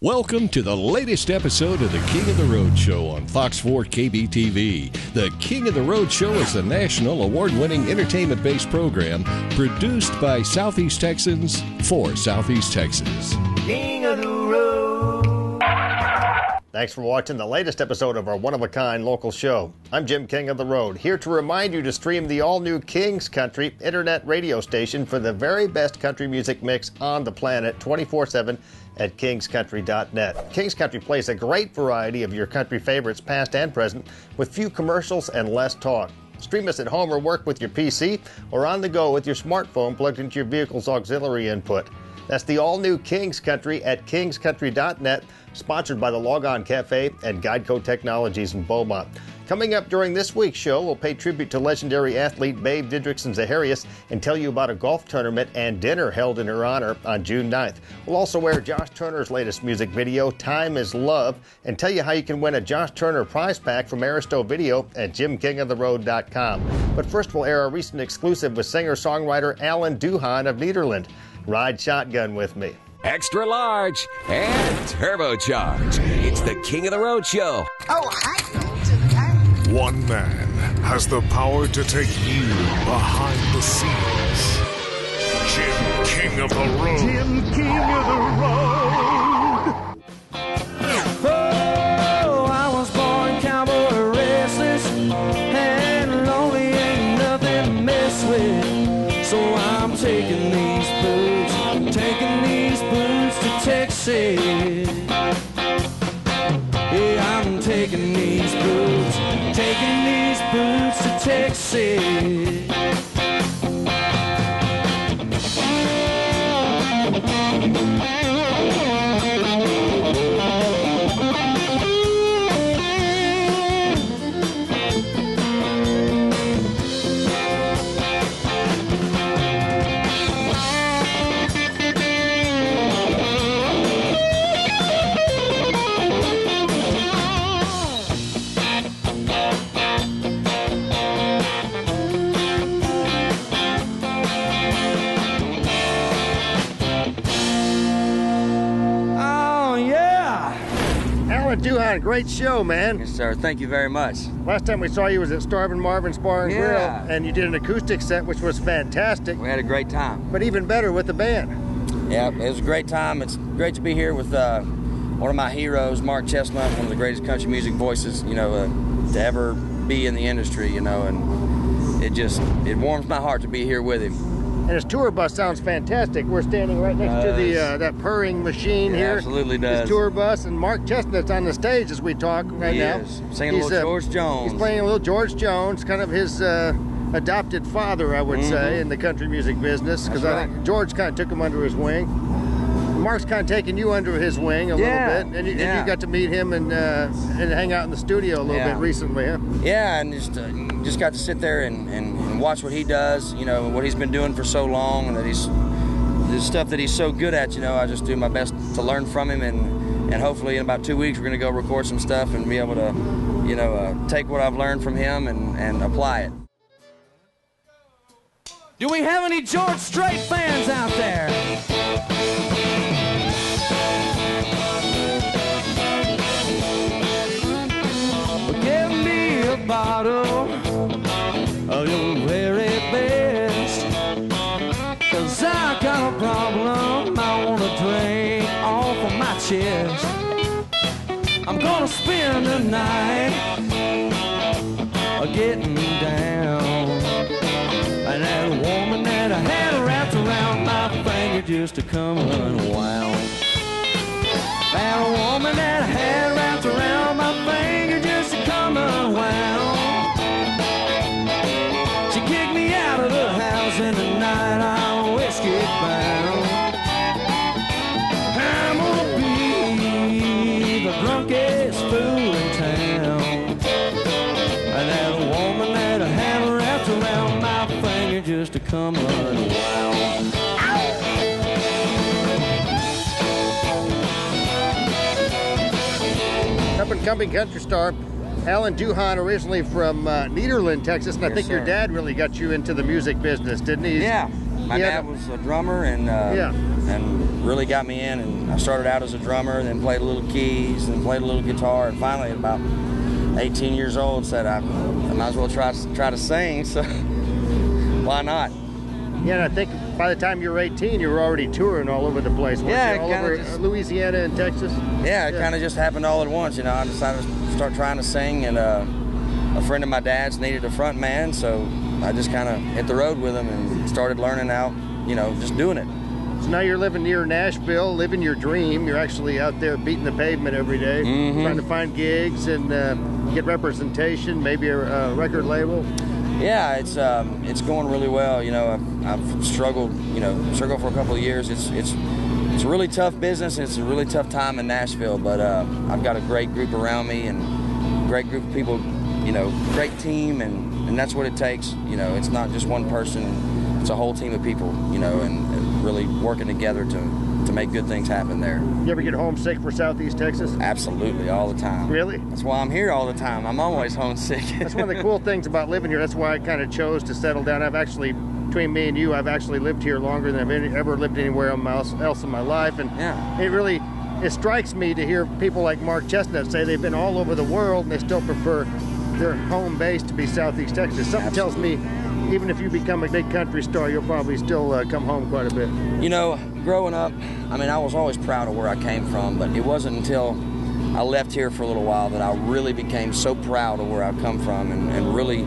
Welcome to the latest episode of the King of the Road Show on Fox 4 KBTV. The King of the Road Show is a national award-winning entertainment-based program produced by Southeast Texans for Southeast Texans. King of the Road. Thanks for watching the latest episode of our one-of-a-kind local show. I'm Jim King of the Road, here to remind you to stream the all-new King's Country internet radio station for the very best country music mix on the planet 24/7 at kingscountry.net. King's Country plays a great variety of your country favorites, past and present, with few commercials and less talk. Stream us at home or work with your PC, or on the go with your smartphone plugged into your vehicle's auxiliary input. That's the all-new King's Country at kingscountry.net, sponsored by the Logon Cafe and Guideco Technologies in Beaumont. Coming up during this week's show, we'll pay tribute to legendary athlete Babe Didrikson-Zaharias and tell you about a golf tournament and dinner held in her honor on June 9th. We'll also air Josh Turner's latest music video, Time is Love, and tell you how you can win a Josh Turner prize pack from Aristo Video at jimkingoftheroad.com. But first, we'll air a recent exclusive with singer-songwriter Alan Duhan of Nederland. Ride shotgun with me. Extra large and turbocharged. It's the King of the Road Show. Oh, hi, folks. In the car. One man has the power to take you behind the scenes. Jim King of the Road. Jim King of the Road. Oh, I was born cowboy restless and lonely, ain't nothing to mess with. So I'm taking these boots to Texas. Yeah, I'm taking these boots to Texas. Duhan, great show, man. Yes, sir. Thank you very much. Last time we saw you was at Starvin' Marvin's Bar and Grill, and you did an acoustic set, which was fantastic. We had a great time. But even better with the band. Yeah, it was a great time. It's great to be here with one of my heroes, Mark Chestnut, one of the greatest country music voices, to ever be in the industry, and it warms my heart to be here with him. And his tour bus sounds fantastic. We're standing right next to the that purring machine here. Absolutely does. His tour bus, and Mark Chestnut's on the stage as we talk right now. He is. Singing a little George Jones. He's playing a little George Jones, kind of his adopted father, I would say, in the country music business. Because I think George kind of took him under his wing. Mark's kind of taking you under his wing a little bit, and you got to meet him and hang out in the studio a little bit recently, huh? Yeah, and just got to sit there and watch what he does, what he's been doing for so long, and that the stuff that he's so good at, I just do my best to learn from him, and hopefully in about 2 weeks we're going to go record some stuff and be able to, take what I've learned from him and apply it. Do we have any George Strait fans out there? Give me a bottle of your very best, 'cause I got a problem I want to drink off of my chest. I'm gonna spend the night getting down, and that woman that I had wrapped around my finger just to come unwound. That woman that I had wrapped around my finger just to come unwound. She kicked me out of the house in the night I'm whiskey bound. I'm gonna be the drunkest fool in town, and that woman that I had wrapped around my finger just to come unwound. Up-and-coming country star Allen Duhon, originally from Nederland, Texas, and I think your dad really got you into the music business, didn't he? Yeah, my dad was a drummer, and and really got me in. And I started out as a drummer, then played a little keys, then played a little guitar, and finally at about 18 years old said I might as well try to sing, so why not? Yeah, and I think by the time you were 18, you were already touring all over the place. Yeah, all over Louisiana and Texas. Yeah, it kind of just happened all at once. You know, I decided to start trying to sing, and a friend of my dad's needed a front man, so I just kind of hit the road with him and started learning out, you know, just doing it. So now you're living near Nashville, living your dream. You're actually out there beating the pavement every day, trying to find gigs and get representation, maybe a record label. Yeah, it's going really well. You know, I've struggled for a couple of years. It's a really tough business. It's a really tough time in Nashville, but I've got a great group around me and a great group of people, you know, great team, and that's what it takes. You know, it's not just one person, it's a whole team of people, you know, and really working together to make good things happen there. You ever get homesick for Southeast Texas? Absolutely, all the time. Really? That's why I'm here all the time. I'm always homesick. That's one of the cool things about living here. That's why I kind of chose to settle down. I've actually, between me and you, I've actually lived here longer than I've ever lived anywhere else in my life. And it strikes me to hear people like Mark Chestnut say they've been all over the world and they still prefer their home base to be Southeast Texas. Something tells me even if you become a big country star, you'll probably still come home quite a bit. You know, growing up, I mean, I was always proud of where I came from, but it wasn't until I left here for a little while that I really became so proud of where I come from and really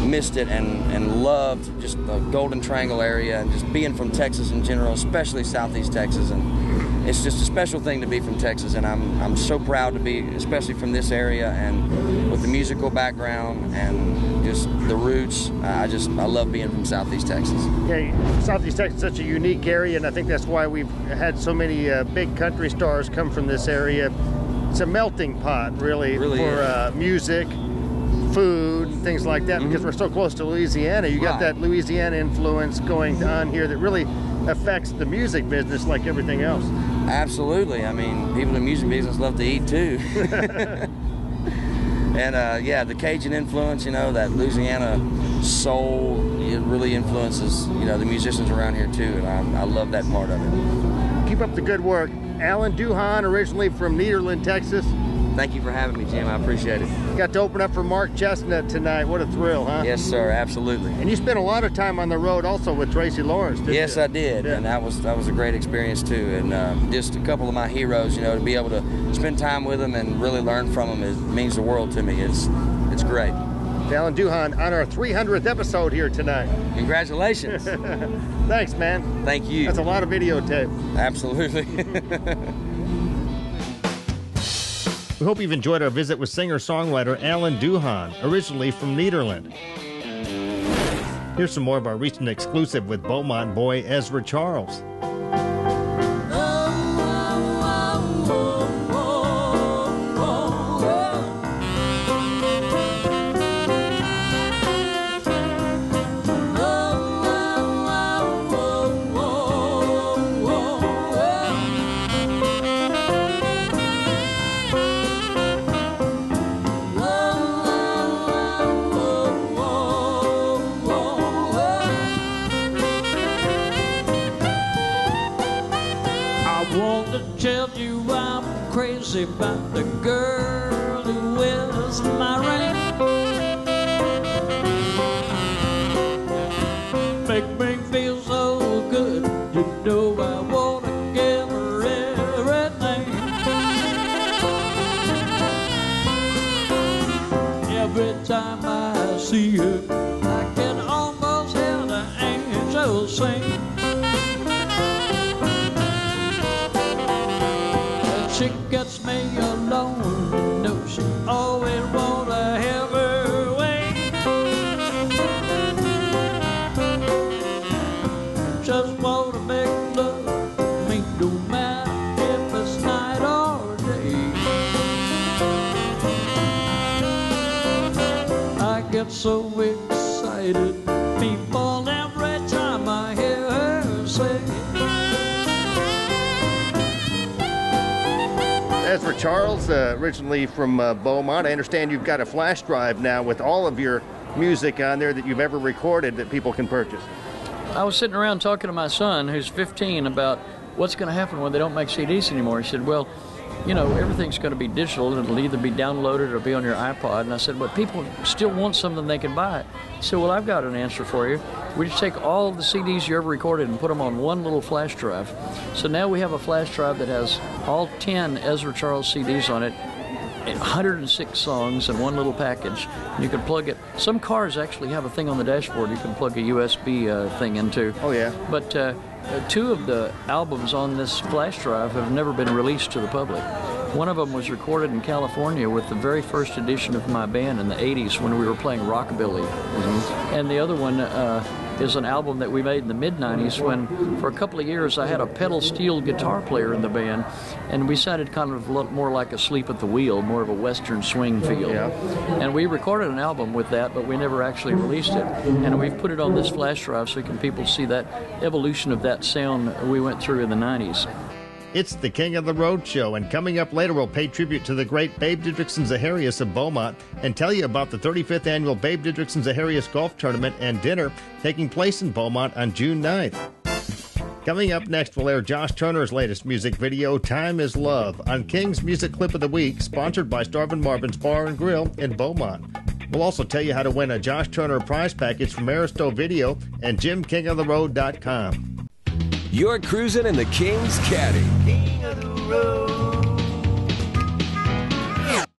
missed it and loved just the Golden Triangle area and just being from Texas in general, especially Southeast Texas. And it's just a special thing to be from Texas, and I'm so proud to be, especially from this area and with the musical background and just the roots. I love being from Southeast Texas. Yeah, Southeast Texas is such a unique area, and I think that's why we've had so many big country stars come from this area. It's a melting pot, really for music, food, things like that, because we're so close to Louisiana. You got that Louisiana influence going on here that really affects the music business like everything else. Absolutely. I mean, people in the music business love to eat too. And yeah, the Cajun influence, you know, that Louisiana soul, it really influences, you know, the musicians around here too, and I love that part of it. Keep up the good work. Alan Duhan, originally from Nederland, Texas. Thank you for having me, Jim. I appreciate it. Got to open up for Mark Chestnut tonight. What a thrill, huh? Yes, sir. Absolutely. And you spent a lot of time on the road also with Tracy Lawrence, didn't you? Yes, I did. Yeah. And that was a great experience too. And just a couple of my heroes, you know, to be able to spend time with them and really learn from them, it means the world to me. It's great. Alan Duhan on our 300th episode here tonight. Congratulations. Thanks, man. Thank you. That's a lot of videotape. Absolutely. We hope you've enjoyed our visit with singer-songwriter Allen Duhan, originally from Nederland. Here's some more of our recent exclusive with Beaumont boy Ezra Charles. Crazy about the girl who wears my ring. Make me feel so good, you know I wanna give her everything. Every time I see her, I can almost hear the angels sing. She gets me alone, you know she always wanna have her way. Just wanna make love, me no matter if it's night or day. I get so excited, people, every time I hear her say. Ezra Charles, originally from Beaumont. I understand you've got a flash drive now with all of your music on there that you've ever recorded that people can purchase. I was sitting around talking to my son, who's 15, about what's going to happen when they don't make CDs anymore? He said, well, you know, everything's going to be digital, and it'll either be downloaded or be on your iPod. And I said, but people still want something they can buy. He said, well, I've got an answer for you. We just take all of the CDs you ever recorded and put them on one little flash drive. So now we have a flash drive that has all 10 Ezra Charles CDs on it, 106 songs in one little package. And you can plug it. Some cars actually have a thing on the dashboard you can plug a USB thing into. Oh, yeah. But two of the albums on this flash drive have never been released to the public. One of them was recorded in California with the very first edition of my band in the 80s when we were playing rockabilly. And the other one is an album that we made in the mid-90s when, for a couple of years, I had a pedal steel guitar player in the band, and we sounded kind of more like Asleep at the Wheel, more of a Western swing feel. Yeah. And we recorded an album with that, but we never actually released it. And we've put it on this flash drive so people see that evolution of that sound we went through in the 90s. It's the King of the Road Show, and coming up later, we'll pay tribute to the great Babe Didrikson Zaharias of Beaumont and tell you about the 35th annual Babe Didrikson Zaharias Golf Tournament and Dinner taking place in Beaumont on June 9th. Coming up next, we'll air Josh Turner's latest music video, Time is Love, on King's Music Clip of the Week, sponsored by Starvin' Marvin's Bar and Grill in Beaumont. We'll also tell you how to win a Josh Turner prize package from Aristo Video and JimKingOfTheRoad.com. You're cruising in the King's Caddy. King of the road.